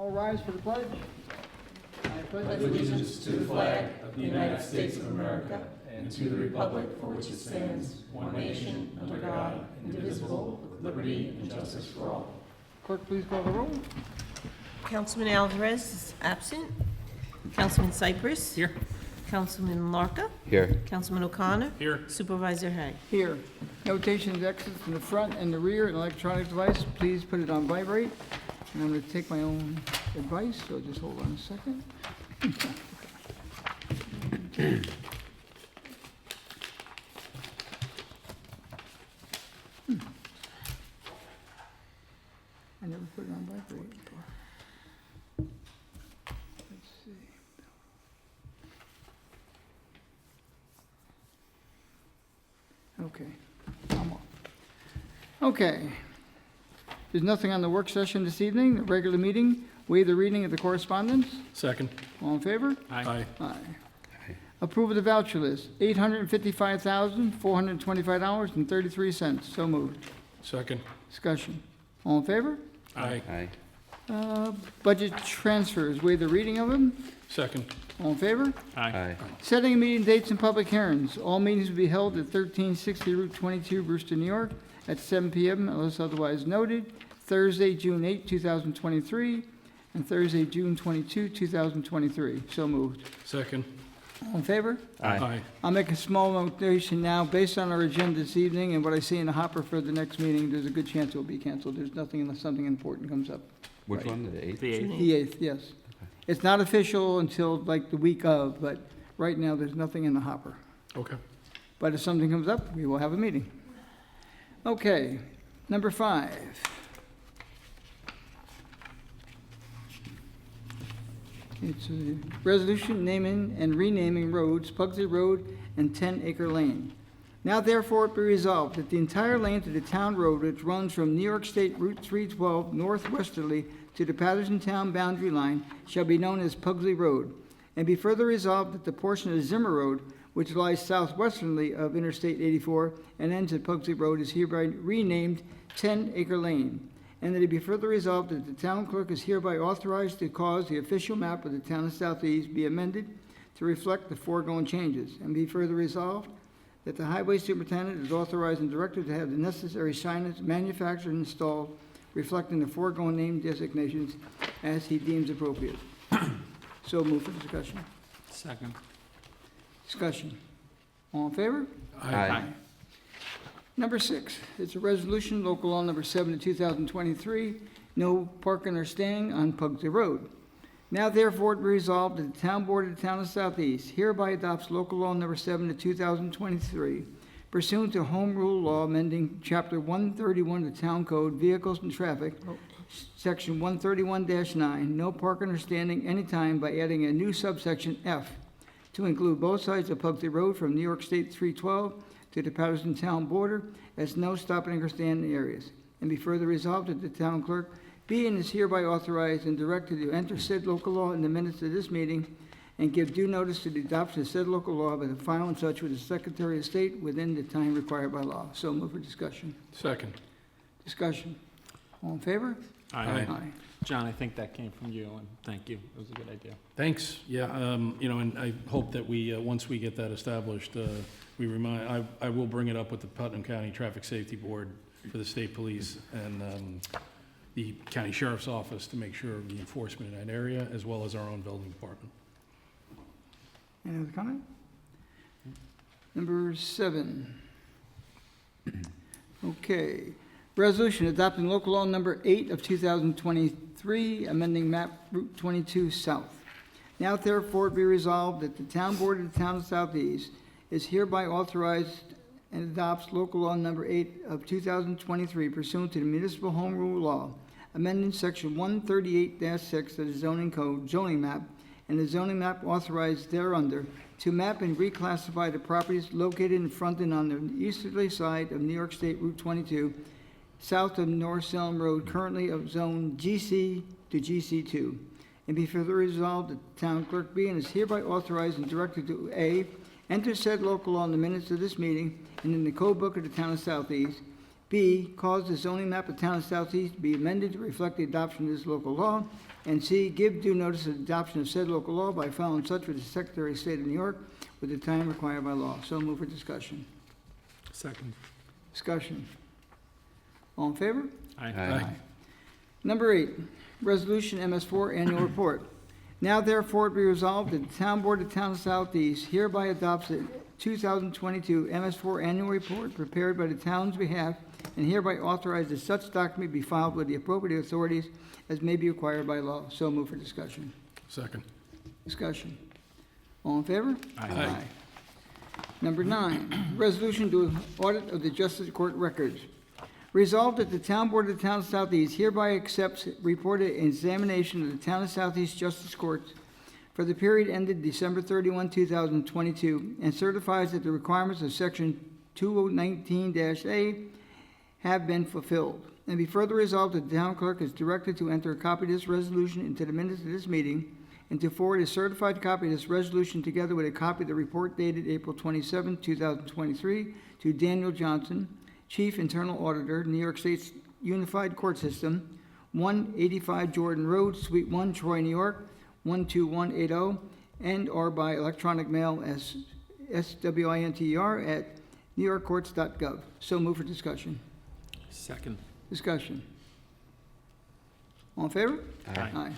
All rise for the pledge. I pledge allegiance to the flag of the United States of America and to the republic for which it stands, one nation, under God, indivisible, with liberty and justice for all. Clerk, please call the roll. Councilman Alvarez is absent. Councilman Cypress. Here. Councilman Larka. Here. Councilman O'Connor. Here. Supervisor Hay. Here. Notations, exits in the front and the rear, an electronic device. Please put it on vibrate. And I'm going to take my own advice, so just hold on a second. I never put it on vibrate before. Let's see. Okay, I'm off. Okay. There's nothing on the work session this evening. The regular meeting, waive the reading of the correspondence. Second. All in favor? Aye. Aye. Approve of the voucher list, $855,425.33. So moved. Second. Discussion. All in favor? Aye. Aye. Budget transfers, waive the reading of them. Second. All in favor? Aye. Setting meeting dates and public hearings. All meetings will be held at 1360 Route 22, Brewster, New York, at 7 p.m. unless otherwise noted. Thursday, June 8, 2023, and Thursday, June 22, 2023. So moved. Second. All in favor? Aye. I'll make a small notation now. Based on our agenda this evening and what I see in the hopper for the next meeting, there's a good chance it will be canceled. There's nothing unless something important comes up. Which one, the 8th? The June The 8th, yes. It's not official until like the week of, but right now, there's nothing in the hopper. Okay. But if something comes up, we will have a meeting. Okay, number 5. It's a resolution naming and renaming roads, Pugsley Road and 10 Acre Lane. Now therefore it be resolved that the entire length of the town road which runs from New York State Route 312 northwesterly to the Patterson Town boundary line shall be known as Pugsley Road. And be further resolved that the portion of Zimmer Road, which lies southwesternly of Interstate 84 and ends at Pugsley Road, is hereby renamed 10 Acre Lane. And that it be further resolved that the town clerk is hereby authorized to cause the official map of the town of Southeast be amended to reflect the foregoing changes. And be further resolved that the highway superintendent is authorized and directed to have the necessary signage manufactured and installed reflecting the foregoing name designations as he deems appropriate. So move for discussion. Second. Discussion. All in favor? Aye. Number 6, it's a resolution, local law number 7 of 2023, no parking or staying on Pugsley Road. Now therefore be resolved that the town board of the town of Southeast hereby adopts local law number 7 of 2023, pursuant to home rule law amending chapter 131 of the town code, vehicles and traffic, section 131-9, no parking or standing anytime by adding a new subsection F to include both sides of Pugsley Road from New York State 312 to the Patterson Town border as no stopping or standing areas. And be further resolved that the town clerk be and is hereby authorized and directed to enter said local law in the minutes of this meeting and give due notice to the adoption of said local law by the final and such with the Secretary of State within the time required by law. So move for discussion. Second. Discussion. All in favor? Aye. John, I think that came from you, and thank you. It was a good idea. Thanks. Yeah, and I hope that we, once we get that established, I will bring it up with the Putnam County Traffic Safety Board for the state police and the county sheriff's office to make sure of the enforcement in that area, as well as our own building department. Any other comment? Number 7. Okay. Resolution adopting local law number 8 of 2023, amending map Route 22 South. Now therefore be resolved that the town board of the town of Southeast is hereby authorized and adopts local law number 8 of 2023 pursuant to the municipal home rule law, amending section 138-6 of the zoning code, zoning map, and the zoning map authorized thereunder to map and reclassify the properties located in front and on the easterly side of New York State Route 22, south of North Salem Road, currently of zone GC to GC2. And be further resolved that the town clerk be and is hereby authorized and directed to A, enter said local law in the minutes of this meeting and in the code book of the town of Southeast, B, cause the zoning map of town of Southeast to be amended to reflect the adoption of this local law. And C, give due notice of the adoption of said local law by filing such with the Secretary of State of New York with the time required by law. So move for discussion. Second. Discussion. All in favor? Aye. Number 8, Resolution MS4 Annual Report. Now therefore be resolved that the Town Board of Town of Southeast hereby adopts the 2022 MS4 Annual Report prepared by the town's behalf and hereby authorizes such document be filed with the appropriate authorities as may be required by law. So move for discussion. Second. Discussion. All in favor? Aye. Number 9, resolution to audit of the Justice Court records. Resolved that the Town Board of the Town of Southeast hereby accepts reported examination of the Town of Southeast Justice Courts for the period ended December 31, 2022, and certifies that the requirements of Section 2019-A have been fulfilled. And be further resolved that the town clerk is directed to enter a copy of this resolution into the minutes of this meeting and to forward a certified copy of this resolution together with a copy of the report dated April 27, 2023 to Daniel Johnson, Chief Internal Auditor, New York State's Unified Court System, 185 Jordan Road, Suite 1, Troy, New York, 12180, and or by electronic mail as SWINTER at newyorkcourts.gov. So move for discussion. Second. Discussion. All in favor? Aye.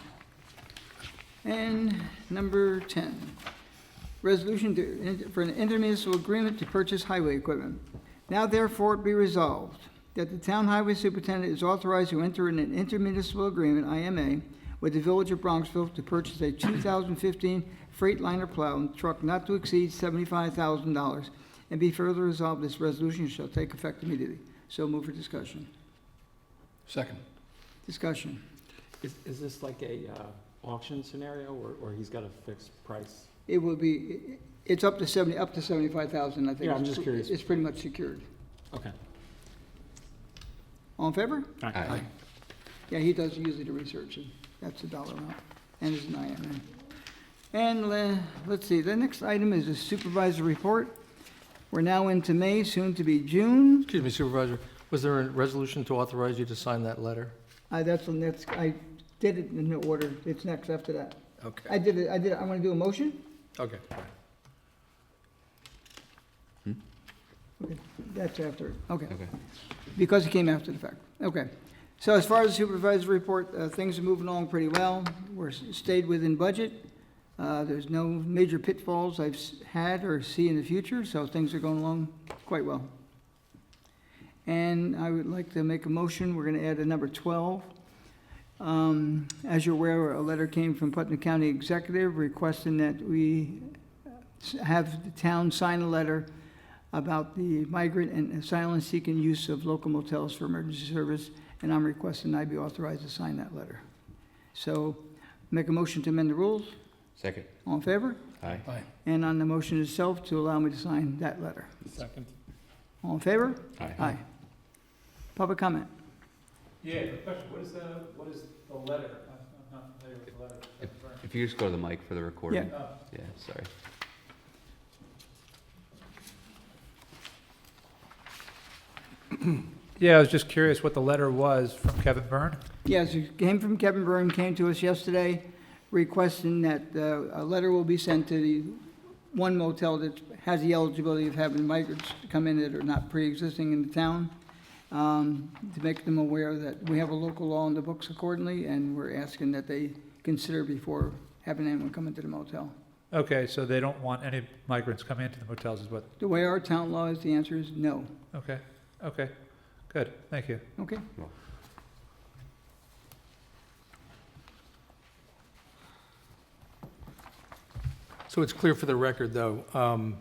And number 10, resolution for an intermunicipal agreement to purchase highway equipment. Now therefore be resolved that the town highway superintendent is authorized to enter in an intermunicipal agreement, IMA, with the Village of Bronxville to purchase a 2015 Freightliner plow truck not to exceed $75,000. And be further resolved, this resolution shall take effect immediately. So move for discussion. Second. Discussion. Is this like a auction scenario, or he's got a fixed price? It will be, it's up to 75,000, I think. Yeah, I'm just curious. It's pretty much secured. Okay. All in favor? Aye. Yeah, he does usually the research, and that's the dollar amount, and it's an IMA. And let's see, the next item is a supervisor report. We're now into May, soon to be June. Excuse me, Supervisor, was there a resolution to authorize you to sign that letter? I did it in the order, it's next after that. Okay. I did it, I want to do a motion? Okay. Okay, that's after, it. Okay. Okay. Because it came after the fact. Okay. So as far as the supervisor's report, things are moving along pretty well. We're stayed within budget. There's no major pitfalls I've had or see in the future, so things are going along quite well. And I would like to make a motion. We're going to add a number 12. As you're aware, a letter came from Putnam County Executive requesting that we have the town sign a letter about the migrant and asylum-seeking use of local motels for emergency service, and I'm requesting I be authorized to sign that letter. So, make a motion to amend the rules. Second. All in favor? Aye. Aye. And on the motion itself, to allow me to sign that letter. Second. All in favor? Aye. Public comment? Yeah, the question, what is the letter? I'm not familiar with the letter. If you just go to the mic for the recording. Yeah. Yeah, sorry. Yeah, I was just curious what the letter was from Kevin Byrne. Yes, it came from Kevin Byrne, came to us yesterday requesting that a letter will be sent to the one motel that has the eligibility of having migrants come in that are not pre-existing in the town, to make them aware that we have a local law in the books accordingly, and we're asking that they consider before having anyone come into the motel. Okay, so they don't want any migrants coming into the motels is what, The way our town law is, the answer is no. okay, good, thank you. Okay? So it's clear for the record, though,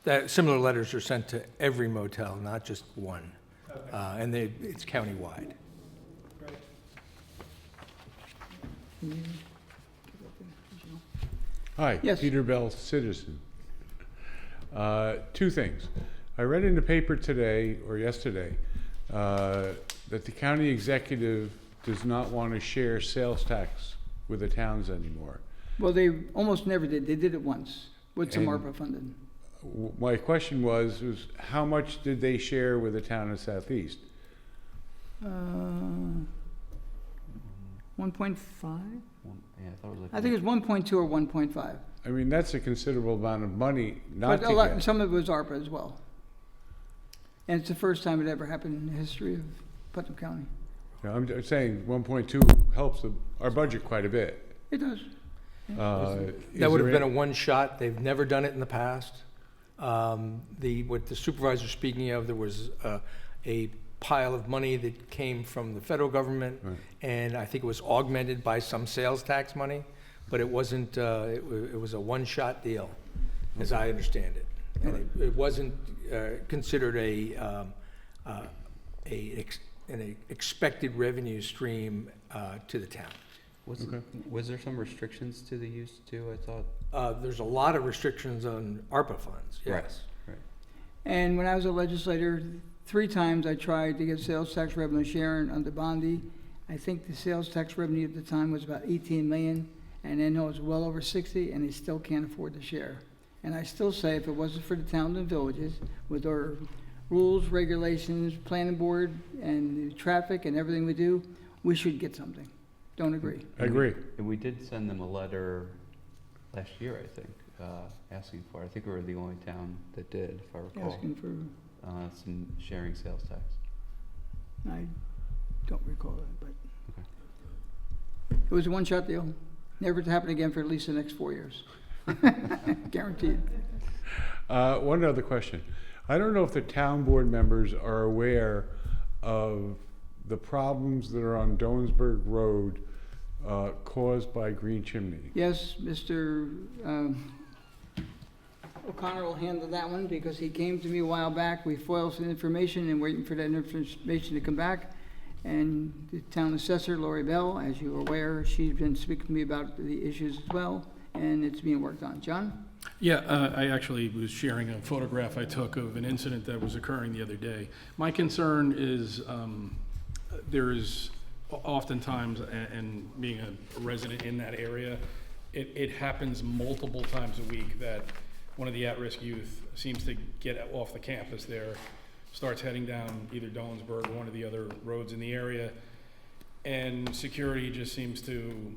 that similar letters are sent to every motel, not just one. And it's countywide. Hi, Yes. Peter Bell, citizen. Two things. I read in the paper today, or yesterday, that the county executive does not want to share sales tax with the towns anymore. Well, they almost never did. They did it once with some And- ARPA funding. My question was how much did they share with the town of Southeast? 1.5? Yeah, I thought it was like. I think it was 1.2 or 1.5. I mean, that's a considerable amount of money not But to a lot, get. some of it was ARPA as well. And it's the first time it ever happened in the history of Putnam County. Yeah, I'm just saying 1.2 helps our budget quite a bit. It does. Is That would have there been a any- one-shot. They've never done it in the past. What the supervisor's speaking of, there was a pile of money that came from the federal government, Right. and I think it was augmented by some sales tax money, but it wasn't, it was a one-shot deal, as I understand it. And it wasn't considered an expected revenue stream to the town. Was there some restrictions to the use too, I thought? There's a lot of restrictions on ARPA funds, yes. Right. And when I was a legislator, 3 times I tried to get sales tax revenue sharing under Bondi. I think the sales tax revenue at the time was about 18 million, and I know it's well over 60, and they still can't afford to share. And I still say if it wasn't for the towns and villages, with our rules, regulations, planning board, and the traffic and everything we do, we should get something. Don't agree. I agree. And we did send them a letter last year, I think, asking for it. I think we were the only town that did, if I recall, Asking for, some sharing sales tax. I don't recall that, but Okay. it was a one-shot deal. Never to happen again for at least the next 4 years. Guaranteed. One other question. I don't know if the town board members are aware of the problems that are on Doansburg Road caused by Green Chimney. Yes, Mr. O'Connor will handle that one because he came to me a while back. We filed some information and waiting for that information to come back. And the town assessor, Lori Bell, as you are aware, she's been speaking to me about the issues as well, and it's being worked on. John? Yeah, I actually was sharing a photograph I took of an incident that was occurring the other day. My concern is there is oftentimes, and being a resident in that area, it happens multiple times a week that one of the at-risk youth seems to get off the campus there, starts heading down either Doansburg or one of the other roads in the area, and security just seems to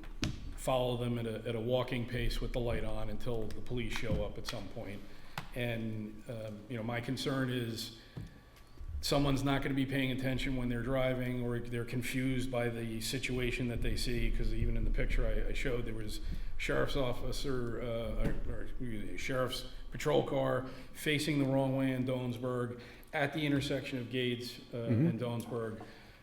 follow them at a walking pace with the light on until the police show up at some point. And my concern is someone's not going to be paying attention when they're driving, or they're confused by the situation that they see, because even in the picture I showed, there was sheriff's officer, sheriff's patrol car facing the wrong way in Doansburg at the intersection of Gates and Doansburg.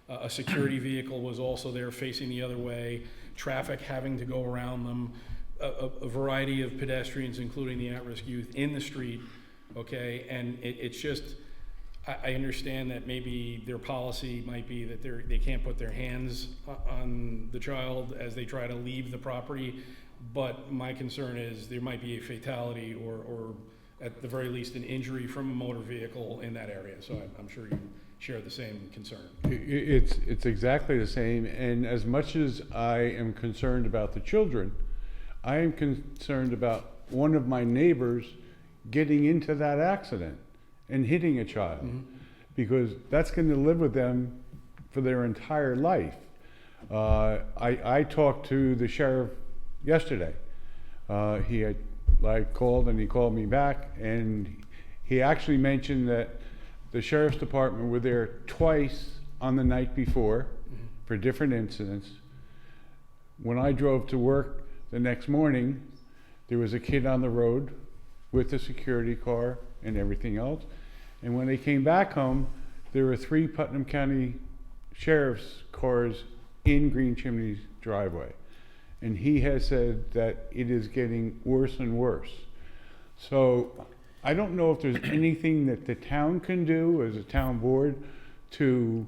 A security vehicle was also there facing the other way, traffic having to go around them, a variety of pedestrians, including the at-risk youth, in the street, okay? And it's just, I understand that maybe their policy might be that they can't put their hands on the child as they try to leave the property, but my concern is there might be a fatality or at the very least an injury from a motor vehicle in that area. So I'm sure you share the same concern. It's exactly the same, and as much as I am concerned about the children, I am concerned about one of my neighbors getting into that accident and hitting a child, because that's going to live with them for their entire life. I talked to the sheriff yesterday. He had called, and he called me back, and he actually mentioned that the sheriff's department were there twice on the night before for different incidents. When I drove to work the next morning, there was a kid on the road with a security car and everything else. And when they came back home, there were 3 Putnam County sheriff's cars in Green Chimney's driveway. And he has said that it is getting worse and worse. So I don't know if there's anything that the town can do as a town board to.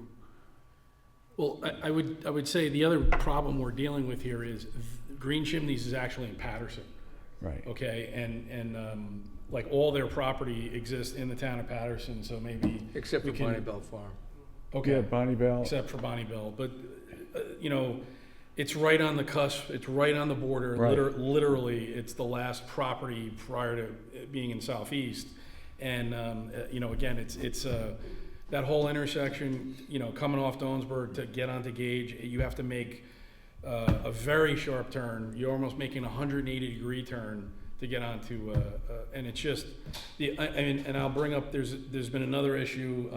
Well, I would say the other problem we're dealing with here is Green Chimneys is actually in Patterson. Right. Okay, and like all their property exists in the town of Patterson, so maybe. Except for we can- Bonnie Bell Farm. Okay. Yeah, Bonnie Bell. Except for Bonnie Bell, but, it's right on the cusp, it's right on the border. Right. Literally, it's the last property prior to it being in Southeast. And, again, it's that whole intersection, you know, coming off Donsburg to get onto Gage, you have to make a very sharp turn. You're almost making a 180-degree turn to get onto, and it's just, and I'll bring up, there's been another issue,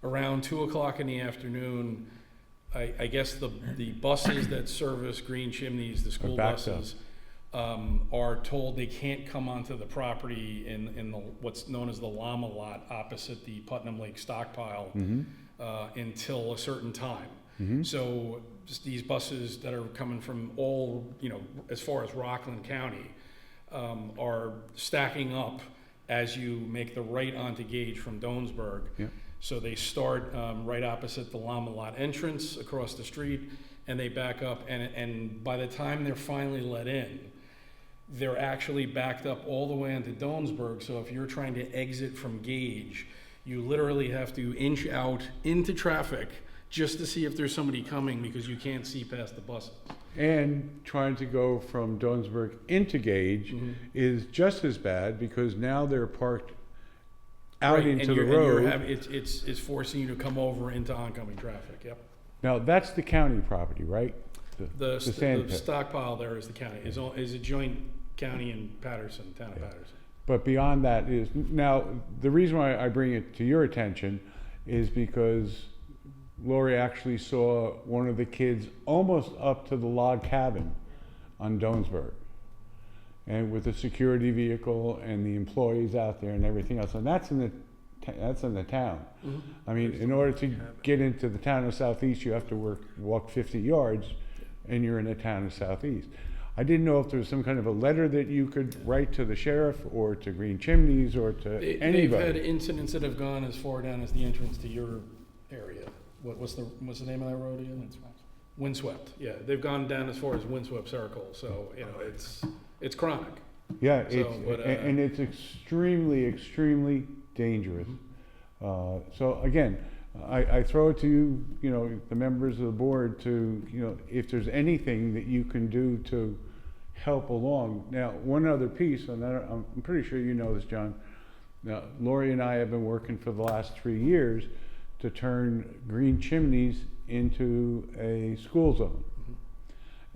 around 2 o'clock in the afternoon. I guess the buses that service Green Chimneys, the school backed up. buses, are told they can't come onto the property in the, what's known as the llama lot opposite the Putnam Lake stockpile, until a certain time. So just these buses that are coming from all, you know, as far as Rockland County, are stacking up as you make the right onto Gage from Donsburg. Yep. So they start right opposite the llama lot entrance across the street, and they back up, and by the time they're finally let in, they're actually backed up all the way into Donsburg. So if you're trying to exit from Gage, you literally have to inch out into traffic just to see if there's somebody coming, because you can't see past the buses. And trying to go from Donsburg into Gage is just as bad, because now they're parked out Right, into and the you're road. it's forcing you to come over into oncoming traffic, yep. Now, that's the county property, right? The sand pit. stockpile there is the county, is a joint county and Patterson, town of Patterson. But beyond that is, now, the reason why I bring it to your attention is because Lori actually saw one of the kids almost up to the log cabin on Donsburg. And with the security vehicle and the employees out there and everything else, and that's in the town. I mean, in order to get into the town of Southeast, you have to walk 50 yards, and you're in the town of Southeast. I didn't know if there was some kind of a letter that you could write to the sheriff or to Green Chimneys or to They've anybody. had incidents that have gone as far down as the entrance to your area. What's the name of that road again? Windswept. Yeah, they've gone down as far as Windswept Circle, so, you know, it's chronic. Yeah, So, it's, but, and it's extremely, extremely dangerous. So again, I throw it to you, you know, the members of the board to, you know, if there's anything that you can do to help along. Now, one other piece, and I'm pretty sure you know this, John. Now, Lori and I have been working for the last 3 years to turn Green Chimneys into a school zone.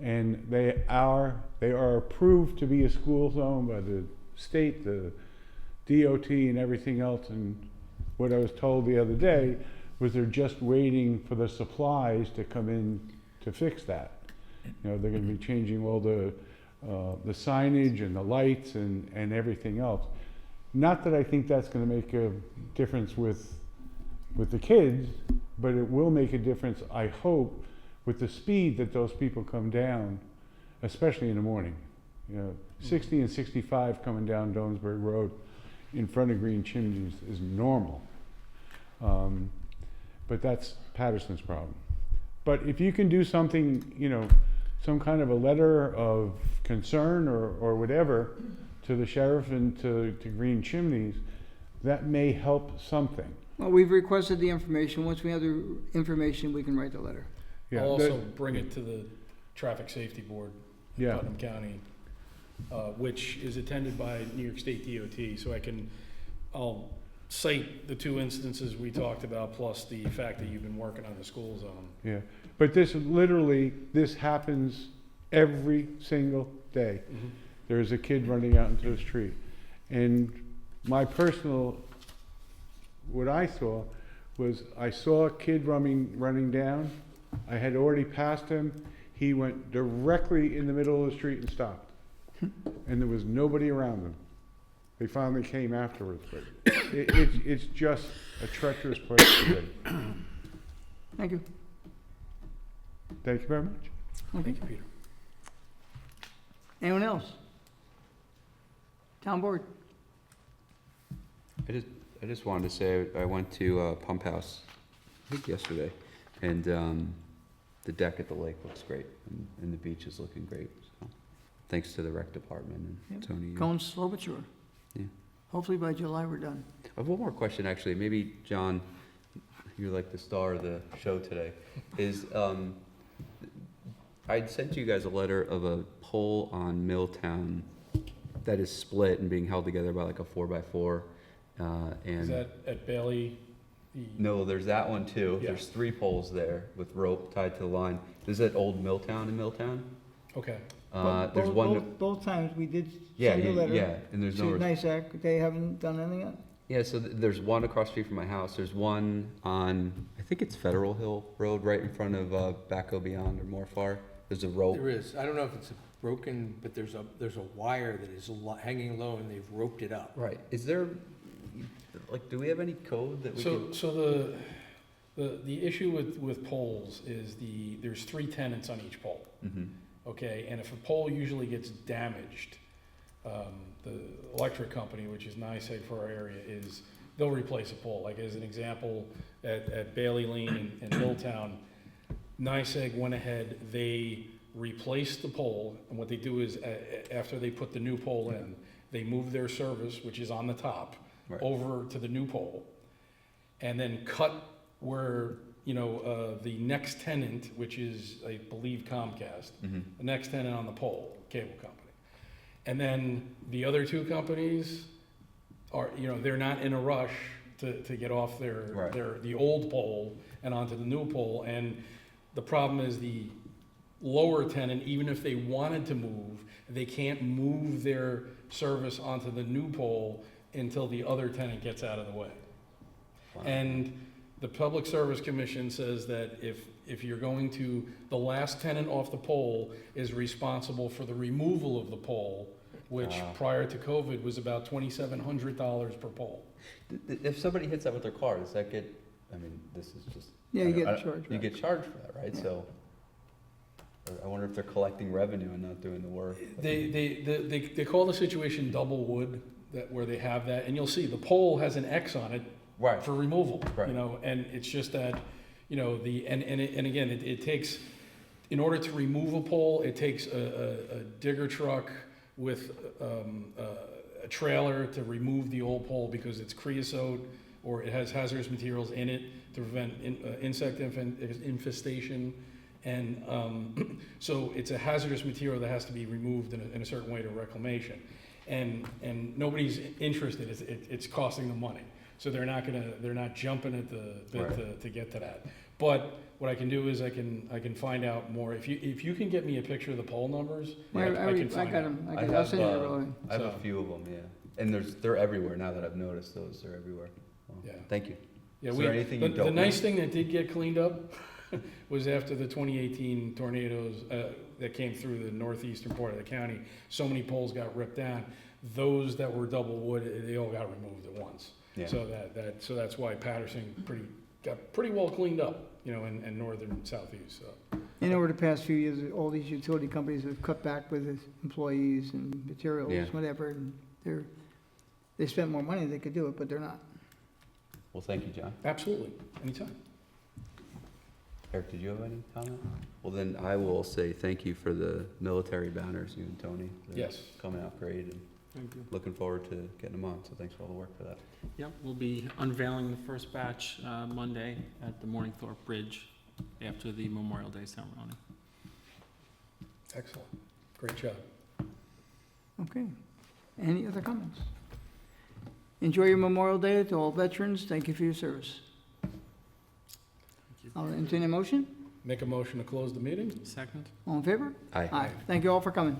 And they are approved to be a school zone by the state, the DOT, and everything else. And what I was told the other day was they're just waiting for the supplies to come in to fix that. You know, they're going to be changing all the signage and the lights and everything else. Not that I think that's going to make a difference with the kids, but it will make a difference, I hope, with the speed that those people come down, especially in the morning. You know, 60 and 65 coming down Donsburg Road in front of Green Chimneys is normal. But that's Patterson's problem. But if you can do something, you know, some kind of a letter of concern or whatever to the sheriff and to Green Chimneys, that may help something. Well, we've requested the information. Once we have the information, we can write the letter. Yeah, I'll also that- bring it to the Traffic Safety Board in Yeah. Putnam County, which is attended by New York State DOT, so I'll cite the 2 instances we talked about, plus the fact that you've been working on the school zone. Yeah, but this happens every single day. There's a kid running out into the street. And my personal, what I saw was I saw a kid running down. I had already passed him. He went directly in the middle of the street and stopped. And there was nobody around him. They finally came afterwards, but it's just a treacherous place to be. Thank you. Thank you very much. Okay. Thank you, Peter. Anyone else? Town board. I just wanted to say, I went to Pump House, I think yesterday, and the deck at the lake looks great, and the beach is looking great. So, thanks to the rec department and Yep. Tony. Going slow but sure. Yeah. Hopefully by July we're done. I have one more question, actually. Maybe, John, you're like the star of the show today. I'd sent you guys a letter of a pole on Milltown that is split and being held together by like a 4x4. Is that at Bailey No, there's that one too. Yeah. There's 3 poles there with rope tied to the line. This is at Old Milltown in Milltown. Okay. There's one. Both times we did Yeah, send a letter yeah, and there's to no. NICEAG, they haven't done anything yet? Yeah, so there's one across the street from my house. There's one on, I think it's Federal Hill Road, right in front of Backo Beyond or Morfar. There's a rope. There is, I don't know if it's broken, but there's a wire that is hanging low and they've roped it up. Right. Is there, like, do we have any code that we can? So the issue with poles is there's 3 tenants on each pole. Mhm. Okay, and if a pole usually gets damaged, the electric company, which is NICEAG for our area, they'll replace a pole. Like as an example, at Bailey Lane in Milltown, NICEAG went ahead, they replaced the pole, and what they do is, after they put the new pole in, they move their service, which is on the top, Right. over to the new pole, and then cut where, the next tenant, which is, I believe Comcast, Mhm. the next tenant on the pole, cable company. And then the other 2 companies are, they're not in a rush to get off Right. the old pole and onto the new pole. And the problem is the lower tenant, even if they wanted to move, they can't move their service onto the new pole until the other tenant gets out of the way. Wow. And the Public Service Commission says that if you're going to, the last tenant off the pole is responsible for the removal of the pole, which Wow. prior to COVID was about $2,700 per pole. If somebody hits that with their car, does that get, I mean, this is just. Yeah, you I get don't- charged. You get charged for that, right? Yeah. So, I wonder if they're collecting revenue and not doing the work. They call the situation double wood, where they have that, and you'll see the pole has an X on it Right. for removal, Right. and it's just that, and again, it takes, in order to remove a pole, it takes a digger truck with a trailer to remove the old pole because it's creosote or it has hazardous materials in it to prevent insect infestation. And so it's a hazardous material that has to be removed in a certain way to reclamation. And nobody's interested, it's costing them money. So they're not jumping at the bit to get to that. But what I can do is I can find out more. If you can get me a picture of the poll numbers, I can I find got out. them, I I'll send you the rolling. I have a So- few of them, yeah. And they're everywhere now that I've noticed those, they're everywhere. Well, Yeah. Thank you. Yeah, Is there anything you the don't nice know? thing that did get cleaned up was after the 2018 tornadoes that came through the northeastern part of the county, so many poles got ripped down. Those that were double wood, they all got removed at once. Yeah. So that's why Patterson got pretty well cleaned up, in northern southeast, so. And over the past few years, all these utility companies have cut back with its employees and Yeah. materials, whatever, and they spent more money, they could do it, but they're not. Well, thank you, John. Absolutely, anytime. Eric, did you have any comment? Well, then I will say thank you for the military banners, you and Tony. They're Yes. Coming out great and Thank you. looking forward to getting them on, so thanks for all the work for that. Yep, we'll be unveiling the first batch Monday at the Morningthorpe Bridge after the Memorial Day ceremony. Excellent, great job. Okay. Any other comments? Enjoy your Memorial Day to all veterans. Thank you for your service. I'll entertain a motion. Make a motion to close the meeting? Second? All in favor? Aye. Aye. Thank you all for coming.